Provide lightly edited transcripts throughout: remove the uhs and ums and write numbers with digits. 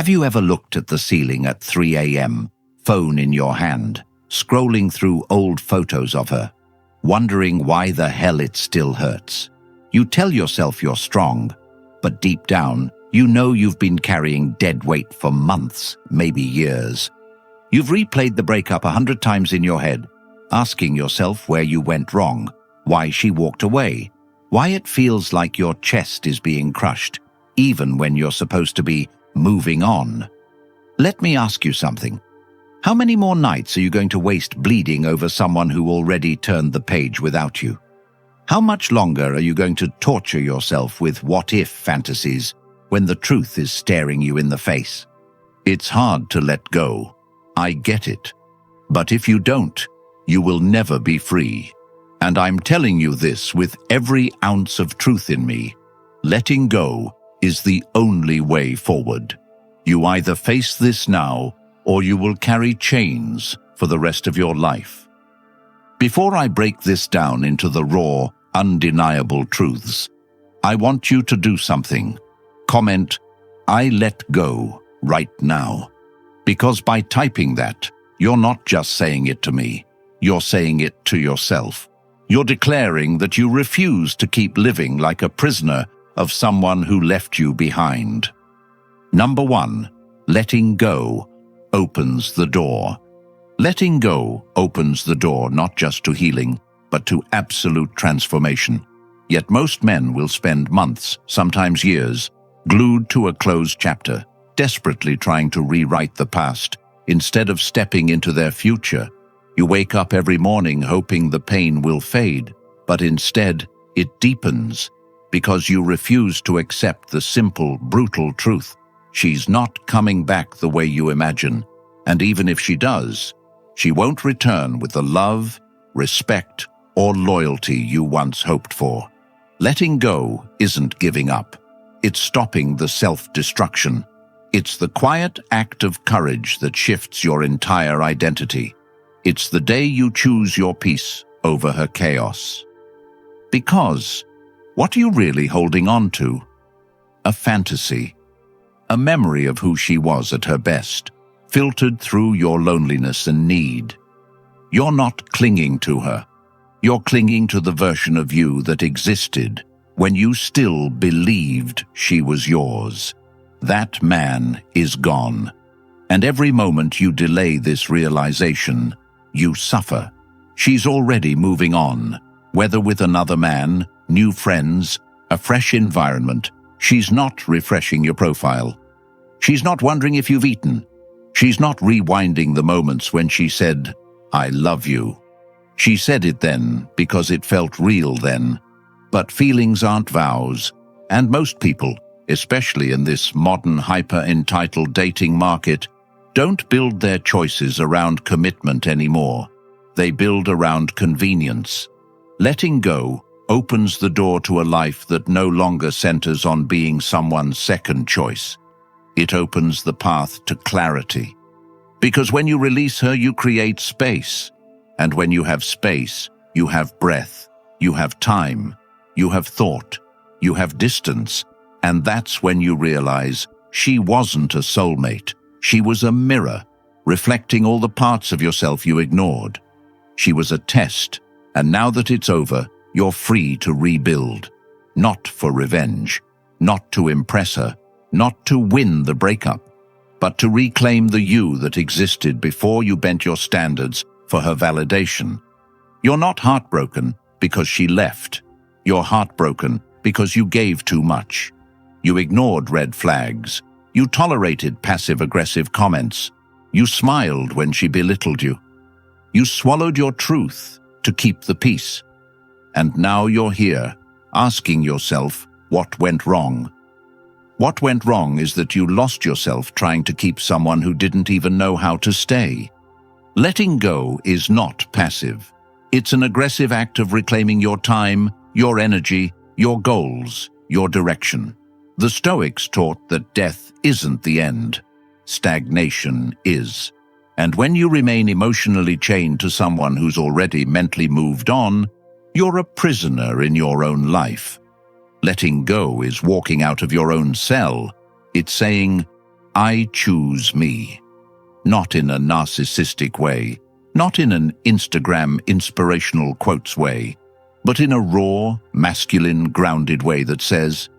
Have you ever looked at the ceiling at 3 a.m., phone in your hand, scrolling through old photos of her, wondering why the hell it still hurts? You tell yourself you're strong, but deep down, you know you've been carrying dead weight for months, maybe years. You've replayed the breakup 100 times in your head, asking yourself where you went wrong, why she walked away, why it feels like your chest is being crushed, even when you're supposed to be moving on. Let me ask you something. How many more nights are you going to waste bleeding over someone who already turned the page without you? How much longer are you going to torture yourself with what-if fantasies when the truth is staring you in the face? It's hard to let go. I get it. But if you don't, you will never be free. And I'm telling you this with every ounce of truth in me. Letting go is the only way forward. You either face this now, or you will carry chains for the rest of your life. Before I break this down into the raw, undeniable truths, I want you to do something. Comment, "I let go," right now. Because by typing that, you're not just saying it to me, you're saying it to yourself. You're declaring that you refuse to keep living like a prisoner of someone who left you behind. Number 1, letting go opens the door. Letting go opens the door not just to healing, but to absolute transformation. Yet most men will spend months, sometimes years, glued to a closed chapter, desperately trying to rewrite the past, instead of stepping into their future. You wake up every morning hoping the pain will fade, but instead it deepens because you refuse to accept the simple, brutal truth. She's not coming back the way you imagine, and even if she does, she won't return with the love, respect, or loyalty you once hoped for. Letting go isn't giving up. It's stopping the self-destruction. It's the quiet act of courage that shifts your entire identity. It's the day you choose your peace over her chaos. Because, what are you really holding on to? A fantasy. A memory of who she was at her best, filtered through your loneliness and need. You're not clinging to her. You're clinging to the version of you that existed when you still believed she was yours. That man is gone. And every moment you delay this realization, you suffer. She's already moving on, whether with another man, new friends, a fresh environment. She's not refreshing your profile. She's not wondering if you've eaten. She's not rewinding the moments when she said, "I love you." She said it then because it felt real then. But feelings aren't vows, and most people, especially in this modern hyper-entitled dating market, don't build their choices around commitment anymore. They build around convenience. Letting go opens the door to a life that no longer centers on being someone's second choice. It opens the path to clarity. Because when you release her, you create space. And when you have space, you have breath, you have time, you have thought, you have distance. And that's when you realize she wasn't a soulmate. She was a mirror, reflecting all the parts of yourself you ignored. She was a test, and now that it's over, you're free to rebuild. Not for revenge, not to impress her, not to win the breakup, but to reclaim the you that existed before you bent your standards for her validation. You're not heartbroken because she left. You're heartbroken because you gave too much. You ignored red flags. You tolerated passive-aggressive comments. You smiled when she belittled you. You swallowed your truth to keep the peace. And now you're here, asking yourself what went wrong. What went wrong is that you lost yourself trying to keep someone who didn't even know how to stay. Letting go is not passive. It's an aggressive act of reclaiming your time, your energy, your goals, your direction. The Stoics taught that death isn't the end. Stagnation is. And when you remain emotionally chained to someone who's already mentally moved on, you're a prisoner in your own life. Letting go is walking out of your own cell. It's saying, I choose me. Not in a narcissistic way, not in an Instagram inspirational quotes way, but in a raw, masculine, grounded way that says,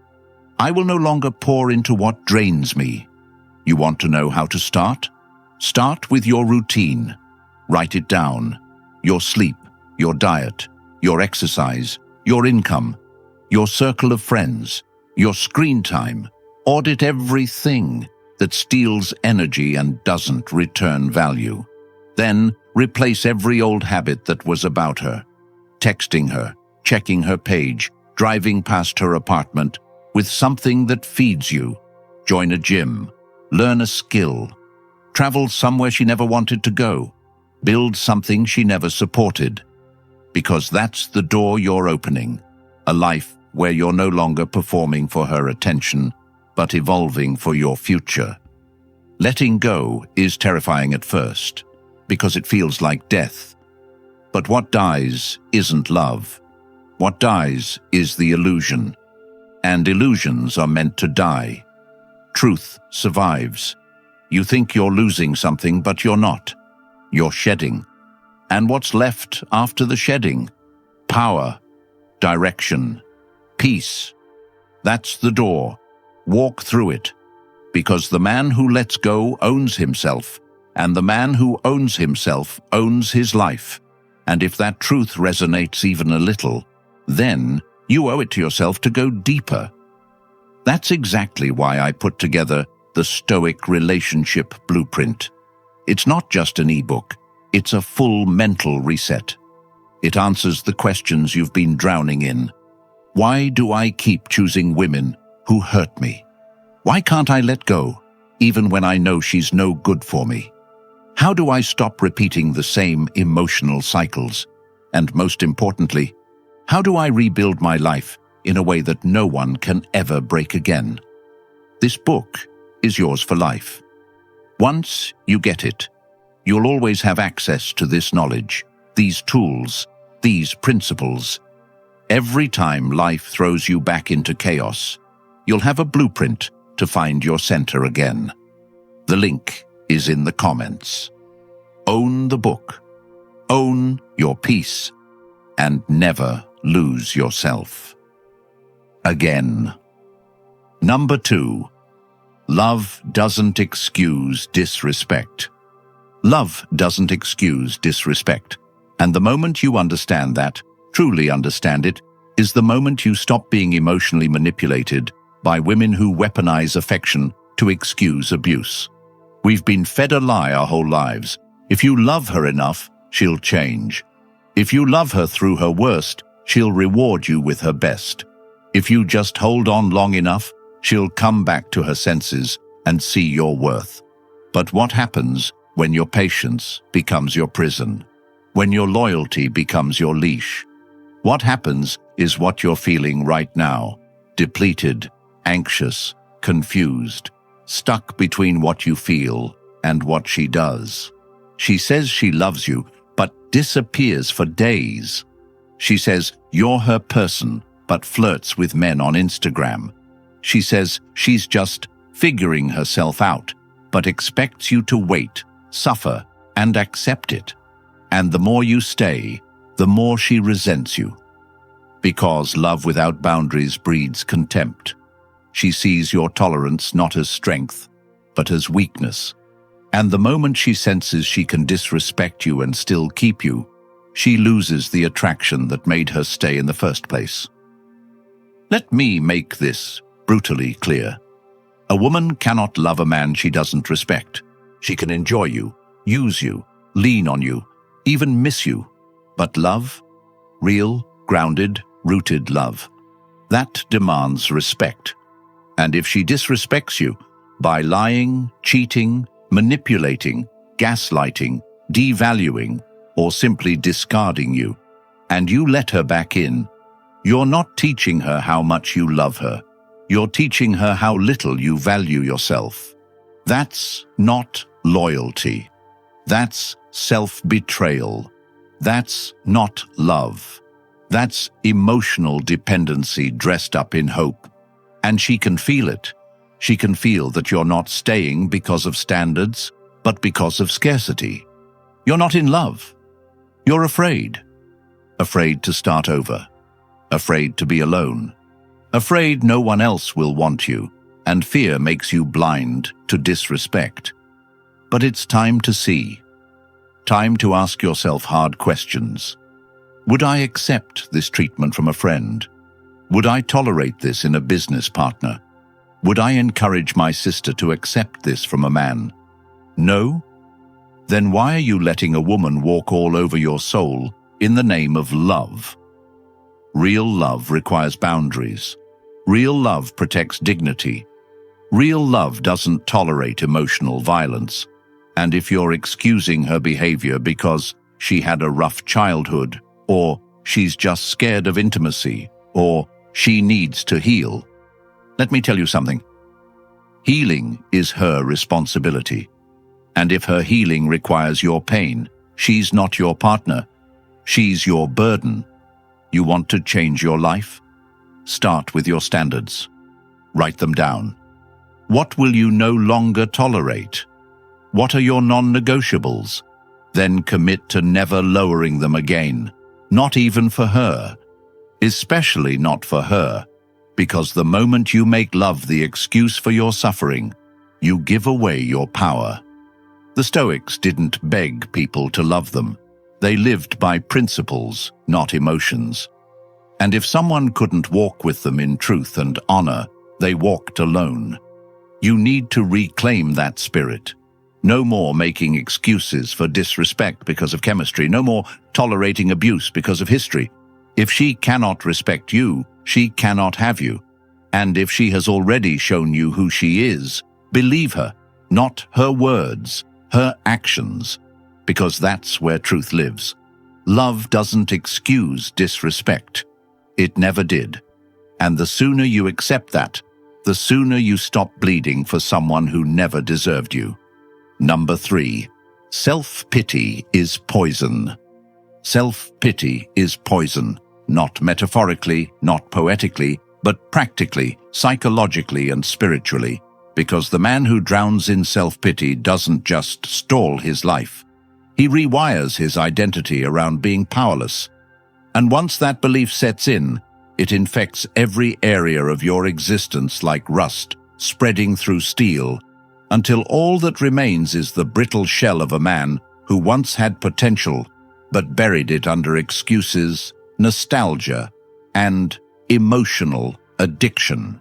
I will no longer pour into what drains me. You want to know how to start? Start with your routine. Write it down. Your sleep, your diet, your exercise, your income, your circle of friends, your screen time. Audit everything that steals energy and doesn't return value. Then replace every old habit that was about her. Texting her, checking her page, driving past her apartment, with something that feeds you. Join a gym, learn a skill, travel somewhere she never wanted to go, build something she never supported. Because that's the door you're opening, a life where you're no longer performing for her attention, but evolving for your future. Letting go is terrifying at first, because it feels like death. But what dies isn't love. What dies is the illusion. And illusions are meant to die. Truth survives. You think you're losing something, but you're not. You're shedding. And what's left after the shedding? Power, direction, peace. That's the door. Walk through it. Because the man who lets go owns himself, and the man who owns himself owns his life. And if that truth resonates even a little, then you owe it to yourself to go deeper. That's exactly why I put together the Stoic Relationship Blueprint. It's not just an ebook, it's a full mental reset. It answers the questions you've been drowning in. Why do I keep choosing women who hurt me? Why can't I let go, even when I know she's no good for me? How do I stop repeating the same emotional cycles? And most importantly, how do I rebuild my life in a way that no one can ever break again? This book is yours for life. Once you get it, you'll always have access to this knowledge, these tools, these principles. Every time life throws you back into chaos, you'll have a blueprint to find your center again. The link is in the comments. Own the book, own your peace, and never lose yourself. Again. Number 2. Love doesn't excuse disrespect. Love doesn't excuse disrespect. And the moment you understand that, truly understand it, is the moment you stop being emotionally manipulated by women who weaponize affection to excuse abuse. We've been fed a lie our whole lives. If you love her enough, she'll change. If you love her through her worst, she'll reward you with her best. If you just hold on long enough, she'll come back to her senses and see your worth. But what happens when your patience becomes your prison? When your loyalty becomes your leash? What happens is what you're feeling right now, depleted, anxious, confused, stuck between what you feel and what she does. She says she loves you, but disappears for days. She says you're her person, but flirts with men on Instagram. She says she's just figuring herself out, but expects you to wait, suffer, and accept it. And the more you stay, the more she resents you. Because love without boundaries breeds contempt. She sees your tolerance not as strength, but as weakness. And the moment she senses she can disrespect you and still keep you, she loses the attraction that made her stay in the first place. Let me make this brutally clear. A woman cannot love a man she doesn't respect. She can enjoy you, use you, lean on you, even miss you. But love, real, grounded, rooted love, that demands respect. And if she disrespects you by lying, cheating, manipulating, gaslighting, devaluing, or simply discarding you, and you let her back in, you're not teaching her how much you love her. You're teaching her how little you value yourself. That's not loyalty. That's self-betrayal. That's not love. That's emotional dependency dressed up in hope. And she can feel it. She can feel that you're not staying because of standards, but because of scarcity. You're not in love. You're afraid. Afraid to start over. Afraid to be alone. Afraid no one else will want you, and fear makes you blind to disrespect. But it's time to see. Time to ask yourself hard questions. Would I accept this treatment from a friend? Would I tolerate this in a business partner? Would I encourage my sister to accept this from a man? No? Then why are you letting a woman walk all over your soul in the name of love? Real love requires boundaries. Real love protects dignity. Real love doesn't tolerate emotional violence. And if you're excusing her behavior because she had a rough childhood, or she's just scared of intimacy, or she needs to heal, let me tell you something. Healing is her responsibility. And if her healing requires your pain, she's not your partner. She's your burden. You want to change your life? Start with your standards. Write them down. What will you no longer tolerate? What are your non-negotiables? Then commit to never lowering them again, not even for her. Especially not for her, because the moment you make love the excuse for your suffering, you give away your power. The Stoics didn't beg people to love them. They lived by principles, not emotions. And if someone couldn't walk with them in truth and honor, they walked alone. You need to reclaim that spirit. No more making excuses for disrespect because of chemistry. No more tolerating abuse because of history. If she cannot respect you, she cannot have you. And if she has already shown you who she is, believe her, not her words, her actions, because that's where truth lives. Love doesn't excuse disrespect. It never did. And the sooner you accept that, the sooner you stop bleeding for someone who never deserved you. Number 3, self-pity is poison. Self-pity is poison, not metaphorically, not poetically, but practically, psychologically, and spiritually, because the man who drowns in self-pity doesn't just stall his life. He rewires his identity around being powerless. And once that belief sets in, it infects every area of your existence like rust, spreading through steel, until all that remains is the brittle shell of a man who once had potential, but buried it under excuses, nostalgia, and emotional addiction.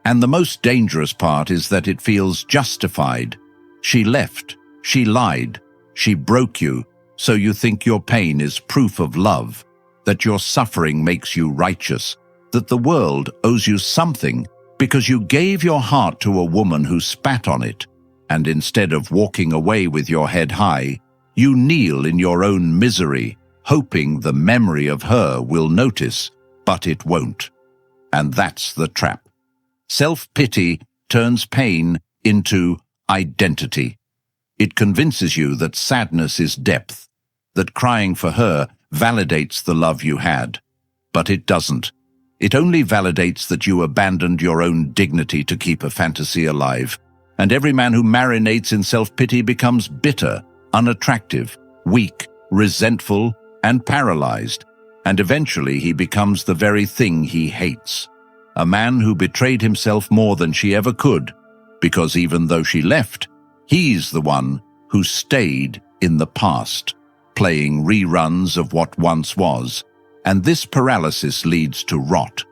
And the most dangerous part is that it feels justified. She left, she lied, she broke you, so you think your pain is proof of love, that your suffering makes you righteous, that the world owes you something because you gave your heart to a woman who spat on it, and instead of walking away with your head high, you kneel in your own misery, hoping the memory of her will notice, but it won't. And that's the trap. Self-pity turns pain into identity. It convinces you that sadness is depth, that crying for her validates the love you had. But it doesn't. It only validates that you abandoned your own dignity to keep a fantasy alive. And every man who marinates in self-pity becomes bitter, unattractive, weak, resentful, and paralyzed. And eventually he becomes the very thing he hates. A man who betrayed himself more than she ever could, because even though she left, he's the one who stayed in the past, playing reruns of what once was. And this paralysis leads to rot.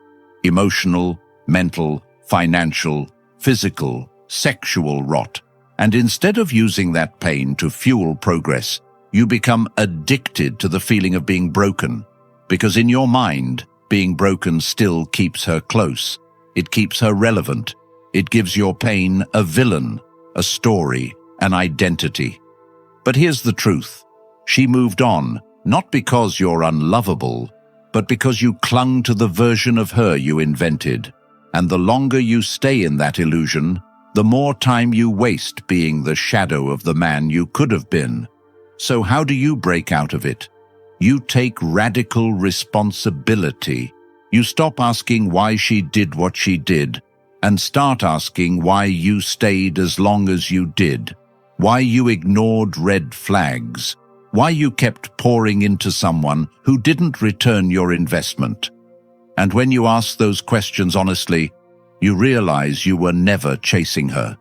Emotional, mental, financial, physical, sexual rot. And instead of using that pain to fuel progress, you become addicted to the feeling of being broken. Because in your mind, being broken still keeps her close. It keeps her relevant. It gives your pain a villain, a story, an identity. But here's the truth. She moved on, not because you're unlovable, but because you clung to the version of her you invented. And the longer you stay in that illusion, the more time you waste being the shadow of the man you could have been. So how do you break out of it? You take radical responsibility. You stop asking why she did what she did, and start asking why you stayed as long as you did, why you ignored red flags, why you kept pouring into someone who didn't return your investment. And when you ask those questions honestly, you realize you were never chasing her.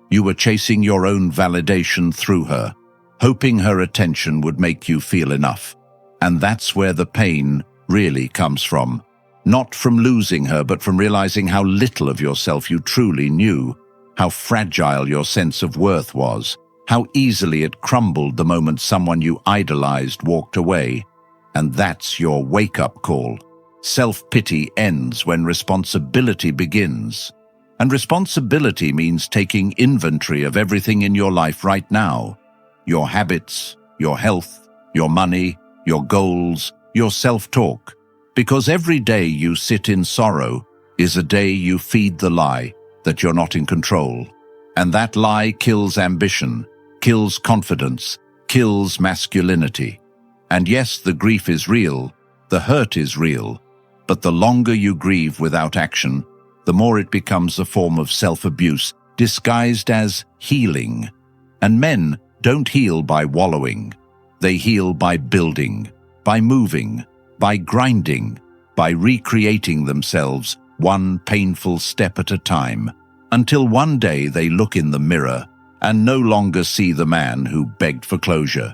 You were chasing your own validation through her, hoping her attention would make you feel enough. And that's where the pain really comes from. Not from losing her, but from realizing how little of yourself you truly knew, how fragile your sense of worth was, how easily it crumbled the moment someone you idolized walked away. And that's your wake-up call. Self-pity ends when responsibility begins. And responsibility means taking inventory of everything in your life right now. Your habits, your health, your money, your goals, your self-talk. Because every day you sit in sorrow is a day you feed the lie that you're not in control. And that lie kills ambition, kills confidence, kills masculinity. And yes, the grief is real, the hurt is real, but the longer you grieve without action, the more it becomes a form of self-abuse disguised as healing. And men don't heal by wallowing. They heal by building, by moving, by grinding, by recreating themselves one painful step at a time, until one day they look in the mirror and no longer see the man who begged for closure,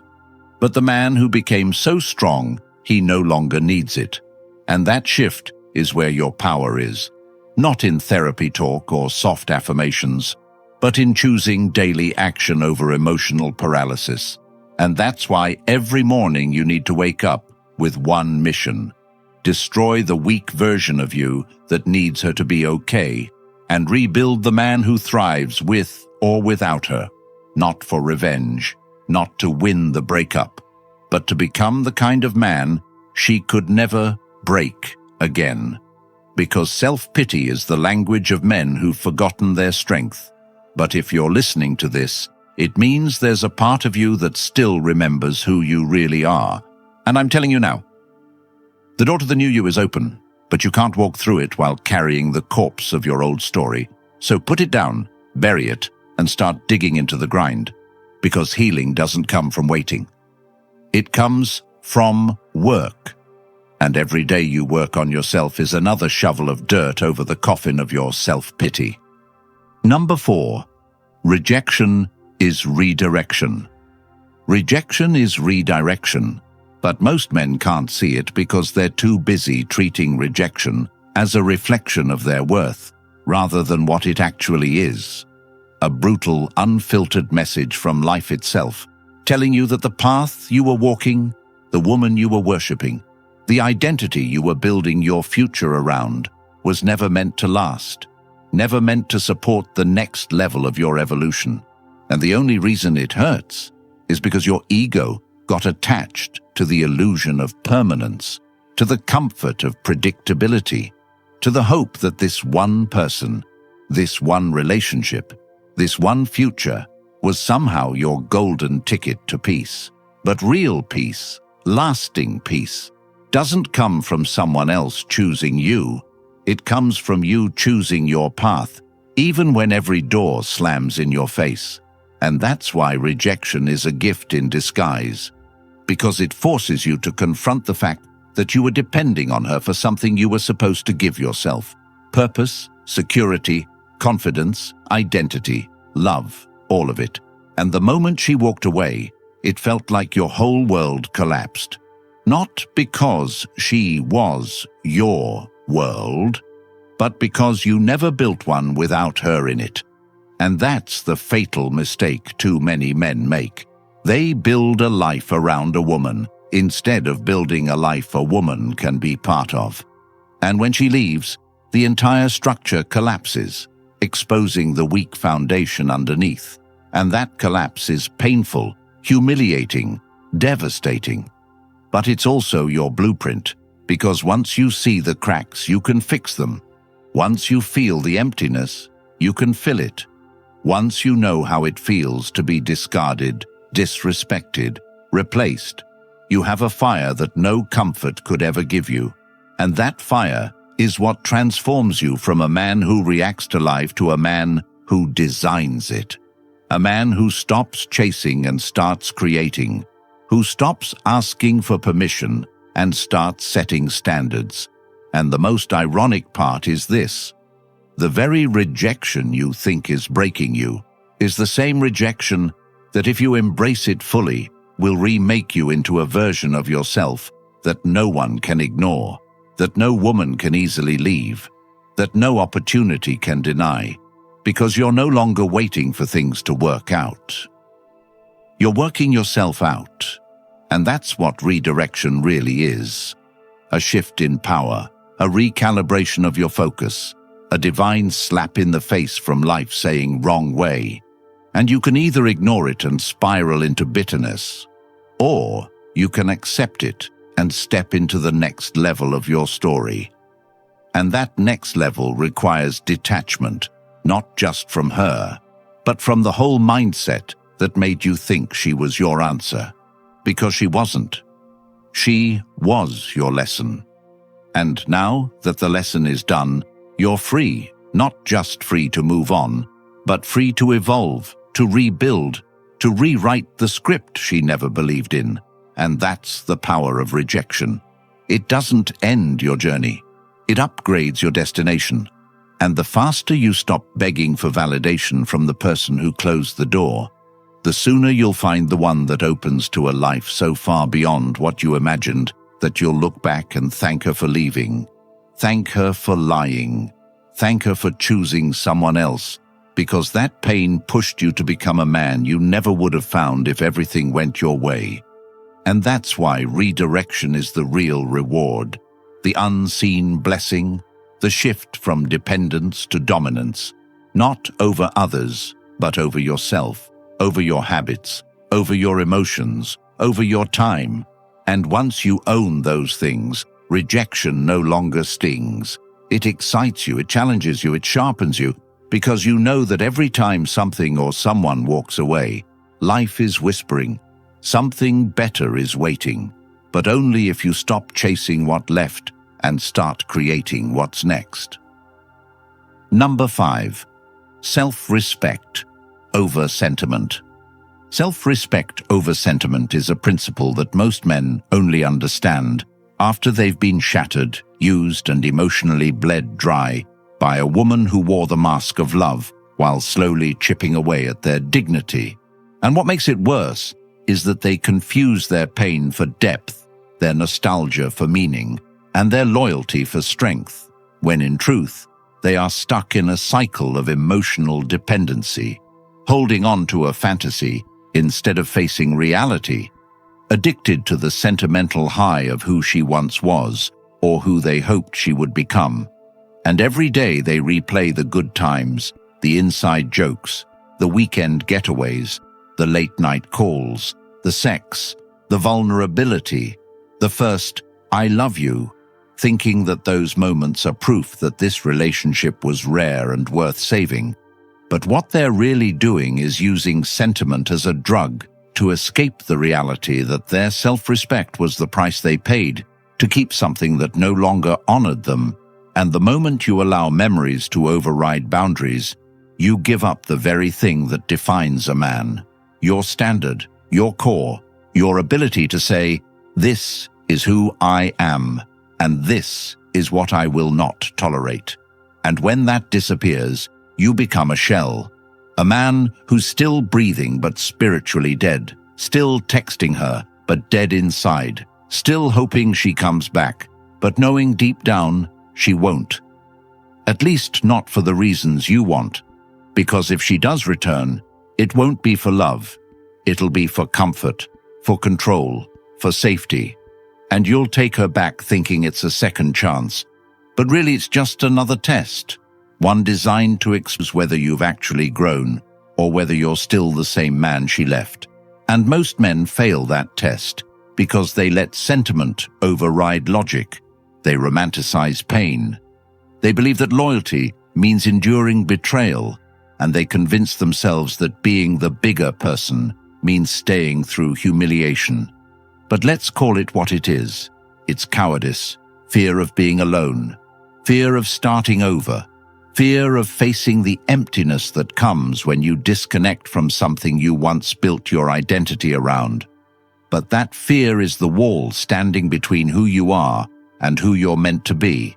but the man who became so strong he no longer needs it. And that shift is where your power is, not in therapy talk or soft affirmations, but in choosing daily action over emotional paralysis. And that's why every morning you need to wake up with one mission: destroy the weak version of you that needs her to be okay, and rebuild the man who thrives with or without her, not for revenge, not to win the breakup, but to become the kind of man she could never break again. Because self-pity is the language of men who've forgotten their strength. But if you're listening to this, it means there's a part of you that still remembers who you really are. And I'm telling you now, the door to the new you is open, but you can't walk through it while carrying the corpse of your old story. So put it down, bury it, and start digging into the grind. Because healing doesn't come from waiting. It comes from work. And every day you work on yourself is another shovel of dirt over the coffin of your self-pity. Number 4. Rejection is redirection. Rejection is redirection. But most men can't see it because they're too busy treating rejection as a reflection of their worth, rather than what it actually is. A brutal, unfiltered message from life itself, telling you that the path you were walking, the woman you were worshipping, the identity you were building your future around, was never meant to last, never meant to support the next level of your evolution. And the only reason it hurts is because your ego got attached to the illusion of permanence, to the comfort of predictability, to the hope that this one person, this one relationship, this one future was somehow your golden ticket to peace. But real peace, lasting peace, doesn't come from someone else choosing you. It comes from you choosing your path, even when every door slams in your face. And that's why rejection is a gift in disguise. Because it forces you to confront the fact that you were depending on her for something you were supposed to give yourself. Purpose, security, confidence, identity, love, all of it. And the moment she walked away, it felt like your whole world collapsed. Not because she was your world, but because you never built one without her in it. And that's the fatal mistake too many men make. They build a life around a woman instead of building a life a woman can be part of. And when she leaves, the entire structure collapses, exposing the weak foundation underneath. And that collapse is painful, humiliating, devastating. But it's also your blueprint, because once you see the cracks, you can fix them. Once you feel the emptiness, you can fill it. Once you know how it feels to be discarded, disrespected, replaced, you have a fire that no comfort could ever give you. And that fire is what transforms you from a man who reacts to life to a man who designs it. A man who stops chasing and starts creating, who stops asking for permission and starts setting standards. And the most ironic part is this: the very rejection you think is breaking you is the same rejection that, if you embrace it fully, will remake you into a version of yourself that no one can ignore, that no woman can easily leave, that no opportunity can deny, because you're no longer waiting for things to work out. You're working yourself out, and that's what redirection really is. A shift in power, a recalibration of your focus, a divine slap in the face from life saying wrong way. And you can either ignore it and spiral into bitterness, or you can accept it and step into the next level of your story. And that next level requires detachment, not just from her, but from the whole mindset that made you think she was your answer. Because she wasn't. She was your lesson. And now that the lesson is done, you're free, not just free to move on, but free to evolve, to rebuild, to rewrite the script she never believed in. And that's the power of rejection. It doesn't end your journey. It upgrades your destination. And the faster you stop begging for validation from the person who closed the door, the sooner you'll find the one that opens to a life so far beyond what you imagined that you'll look back and thank her for leaving. Thank her for lying. Thank her for choosing someone else, because that pain pushed you to become a man you never would have found if everything went your way. And that's why redirection is the real reward, the unseen blessing, the shift from dependence to dominance, not over others, but over yourself, over your habits, over your emotions, over your time. And once you own those things, rejection no longer stings. It excites you, it challenges you, it sharpens you, because you know that every time something or someone walks away, life is whispering, something better is waiting, but only if you stop chasing what left and start creating what's next. Number 5. Self-respect over sentiment. Self-respect over sentiment is a principle that most men only understand after they've been shattered, used, and emotionally bled dry by a woman who wore the mask of love while slowly chipping away at their dignity. And what makes it worse is that they confuse their pain for depth, their nostalgia for meaning, and their loyalty for strength, when in truth, they are stuck in a cycle of emotional dependency, holding on to a fantasy instead of facing reality, addicted to the sentimental high of who she once was or who they hoped she would become. And every day they replay the good times, the inside jokes, the weekend getaways, the late-night calls, the sex, the vulnerability, the first "I love you," thinking that those moments are proof that this relationship was rare and worth saving. But what they're really doing is using sentiment as a drug to escape the reality that their self-respect was the price they paid to keep something that no longer honored them. And the moment you allow memories to override boundaries, you give up the very thing that defines a man: your standard, your core, your ability to say, "This is who I am, and this is what I will not tolerate." And when that disappears, you become a shell, a man who's still breathing but spiritually dead, still texting her but dead inside, still hoping she comes back, but knowing deep down she won't. At least not for the reasons you want, because if she does return, it won't be for love. It'll be for comfort, for control, for safety. And you'll take her back thinking it's a second chance, but really it's just another test. One designed to expose whether you've actually grown or whether you're still the same man she left. And most men fail that test because they let sentiment override logic. They romanticize pain. They believe that loyalty means enduring betrayal, and they convince themselves that being the bigger person means staying through humiliation. But let's call it what it is. It's cowardice, fear of being alone, fear of starting over, fear of facing the emptiness that comes when you disconnect from something you once built your identity around. But that fear is the wall standing between who you are and who you're meant to be.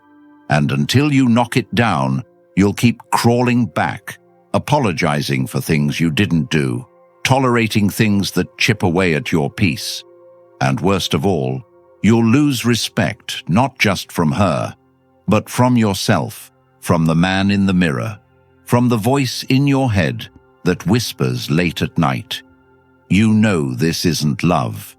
And until you knock it down, you'll keep crawling back, apologizing for things you didn't do, tolerating things that chip away at your peace. And worst of all, you'll lose respect, not just from her, but from yourself, from the man in the mirror, from the voice in your head that whispers late at night. You know this isn't love.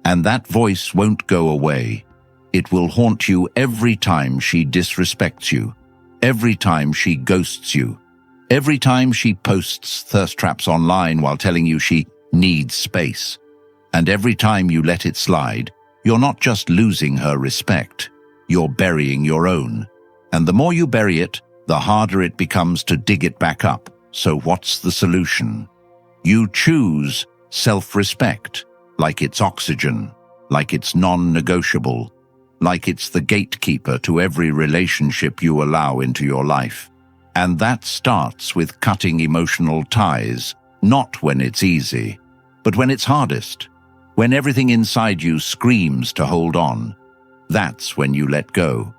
And that voice won't go away. It will haunt you every time she disrespects you, every time she ghosts you, every time she posts thirst traps online while telling you she needs space. And every time you let it slide, you're not just losing her respect, you're burying your own. And the more you bury it, the harder it becomes to dig it back up. So what's the solution? You choose self-respect, like it's oxygen, like it's non-negotiable, like it's the gatekeeper to every relationship you allow into your life. And that starts with cutting emotional ties, not when it's easy, but when it's hardest, when everything inside you screams to hold on. That's when you let go.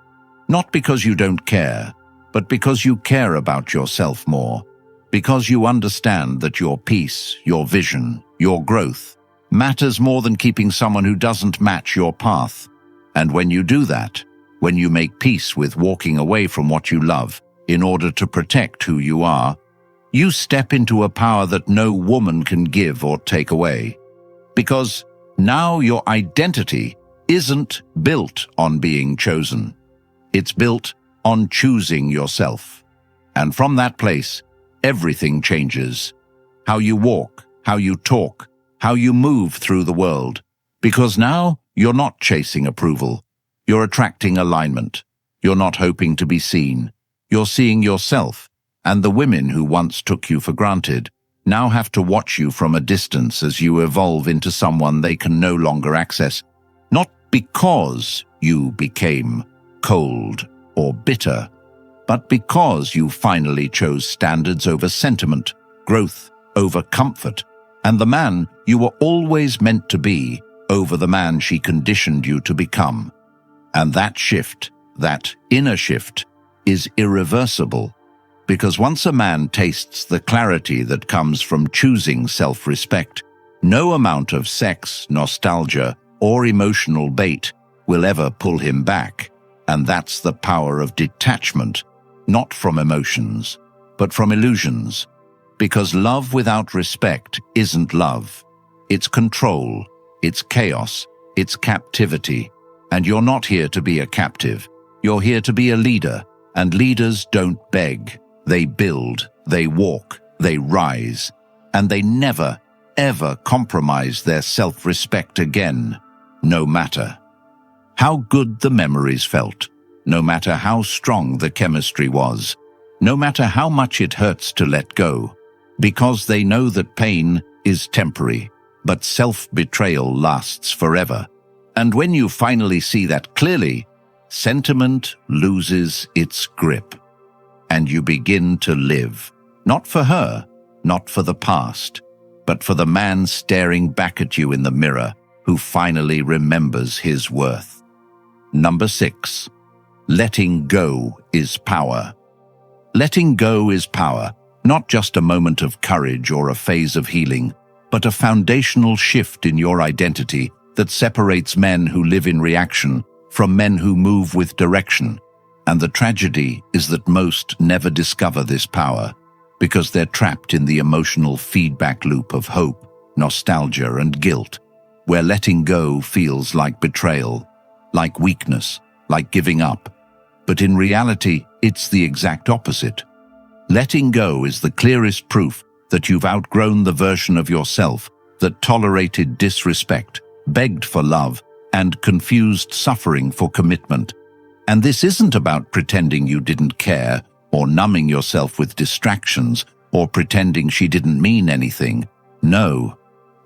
Not because you don't care, but because you care about yourself more, because you understand that your peace, your vision, your growth matters more than keeping someone who doesn't match your path. And when you do that, when you make peace with walking away from what you love in order to protect who you are, you step into a power that no woman can give or take away. Because now your identity isn't built on being chosen. It's built on choosing yourself. And from that place, everything changes. How you walk, how you talk, how you move through the world. Because now you're not chasing approval. You're attracting alignment. You're not hoping to be seen. You're seeing yourself, and the women who once took you for granted now have to watch you from a distance as you evolve into someone they can no longer access. Not because you became cold or bitter, but because you finally chose standards over sentiment, growth over comfort, and the man you were always meant to be over the man she conditioned you to become. And that shift, that inner shift, is irreversible, because once a man tastes the clarity that comes from choosing self-respect, no amount of sex, nostalgia, or emotional bait will ever pull him back. And that's the power of detachment, not from emotions, but from illusions. Because love without respect isn't love. It's control, it's chaos, it's captivity. And you're not here to be a captive. You're here to be a leader. And leaders don't beg. They build, they walk, they rise. And they never, ever compromise their self-respect again, no matter how good the memories felt, no matter how strong the chemistry was, no matter how much it hurts to let go, because they know that pain is temporary, but self-betrayal lasts forever. And when you finally see that clearly, sentiment loses its grip, and you begin to live, not for her, not for the past, but for the man staring back at you in the mirror who finally remembers his worth. Number 6. Letting go is power. Letting go is power, not just a moment of courage or a phase of healing, but a foundational shift in your identity that separates men who live in reaction from men who move with direction. And the tragedy is that most never discover this power because they're trapped in the emotional feedback loop of hope, nostalgia, and guilt, where letting go feels like betrayal, like weakness, like giving up. But in reality, it's the exact opposite. Letting go is the clearest proof that you've outgrown the version of yourself that tolerated disrespect, begged for love, and confused suffering for commitment. And this isn't about pretending you didn't care, or numbing yourself with distractions, or pretending she didn't mean anything. No,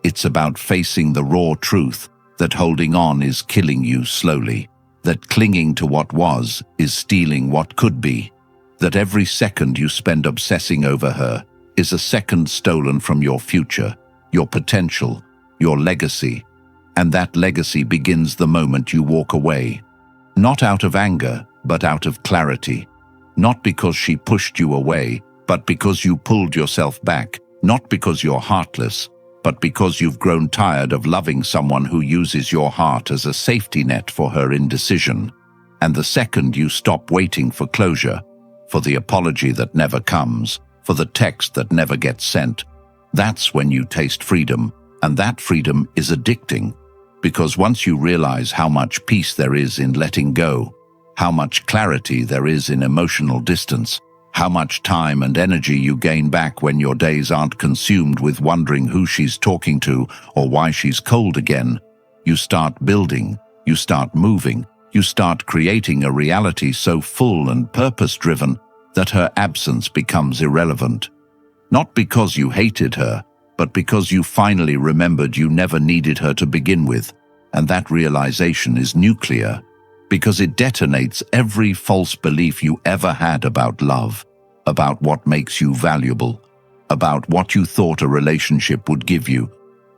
it's about facing the raw truth that holding on is killing you slowly. that clinging to what was is stealing what could be, that every second you spend obsessing over her is a second stolen from your future, your potential, your legacy, and that legacy begins the moment you walk away. Not out of anger, but out of clarity. Not because she pushed you away, but because you pulled yourself back. Not because you're heartless, but because you've grown tired of loving someone who uses your heart as a safety net for her indecision. And the second you stop waiting for closure, for the apology that never comes, for the text that never gets sent, that's when you taste freedom, and that freedom is addicting. Because once you realize how much peace there is in letting go, how much clarity there is in emotional distance, how much time and energy you gain back when your days aren't consumed with wondering who she's talking to or why she's cold again, you start building, you start moving, you start creating a reality so full and purpose-driven that her absence becomes irrelevant. Not because you hated her, but because you finally remembered you never needed her to begin with, and that realization is nuclear, because it detonates every false belief you ever had about love, about what makes you valuable, about what you thought a relationship would give you,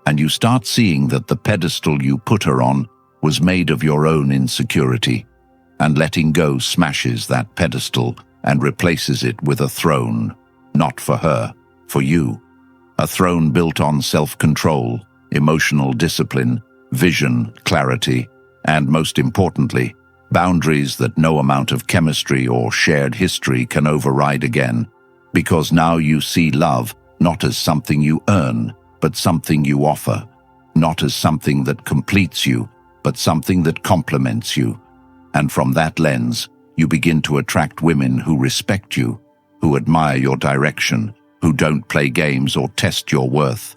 and you start seeing that the pedestal you put her on was made of your own insecurity, and letting go smashes that pedestal and replaces it with a throne, not for her, for you. A throne built on self-control, emotional discipline, vision, clarity, and most importantly, boundaries that no amount of chemistry or shared history can override again, because now you see love not as something you earn, but something you offer, not as something that completes you, but something that complements you. And from that lens, you begin to attract women who respect you, who admire your direction, who don't play games or test your worth.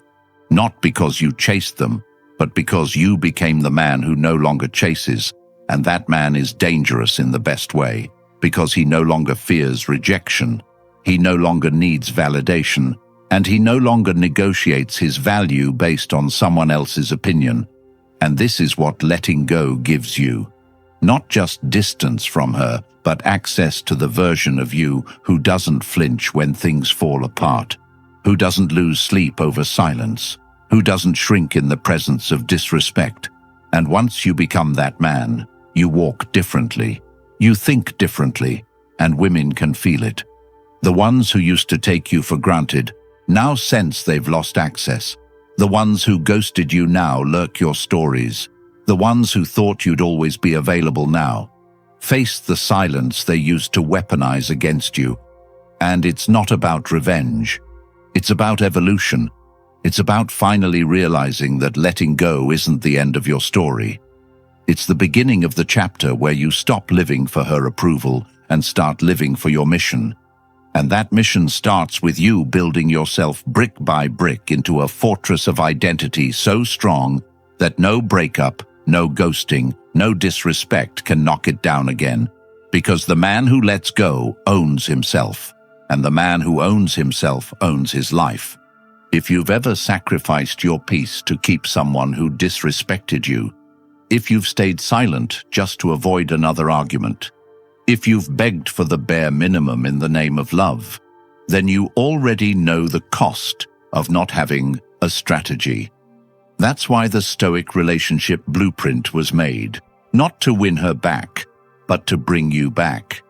Not because you chased them, but because you became the man who no longer chases, and that man is dangerous in the best way, because he no longer fears rejection, he no longer needs validation, and he no longer negotiates his value based on someone else's opinion. And this is what letting go gives you. Not just distance from her, but access to the version of you who doesn't flinch when things fall apart, who doesn't lose sleep over silence, who doesn't shrink in the presence of disrespect. And once you become that man, you walk differently, you think differently, and women can feel it. The ones who used to take you for granted now sense they've lost access. The ones who ghosted you now lurk your stories. The ones who thought you'd always be available now face the silence they used to weaponize against you. And it's not about revenge. It's about evolution. It's about finally realizing that letting go isn't the end of your story. It's the beginning of the chapter where you stop living for her approval and start living for your mission. And that mission starts with you building yourself brick by brick into a fortress of identity so strong that no breakup, no ghosting, no disrespect can knock it down again. Because the man who lets go owns himself, and the man who owns himself owns his life. If you've ever sacrificed your peace to keep someone who disrespected you, if you've stayed silent just to avoid another argument, if you've begged for the bare minimum in the name of love, then you already know the cost of not having a strategy. That's why the Stoic relationship blueprint was made, not to win her back, but to bring you back.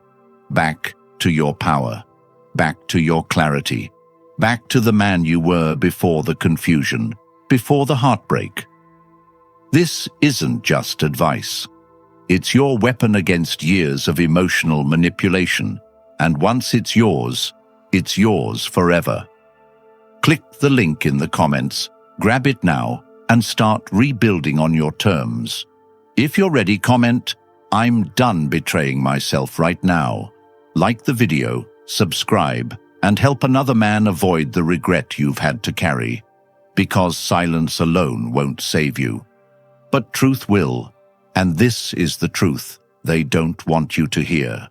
Back to your power, back to your clarity, back to the man you were before the confusion, before the heartbreak. This isn't just advice. It's your weapon against years of emotional manipulation, and once it's yours forever. Click the link in the comments, grab it now, and start rebuilding on your terms. If you're ready, comment, "I'm done betraying myself right now." Like the video, subscribe, and help another man avoid the regret you've had to carry. Because silence alone won't save you. But truth will, and this is the truth they don't want you to hear.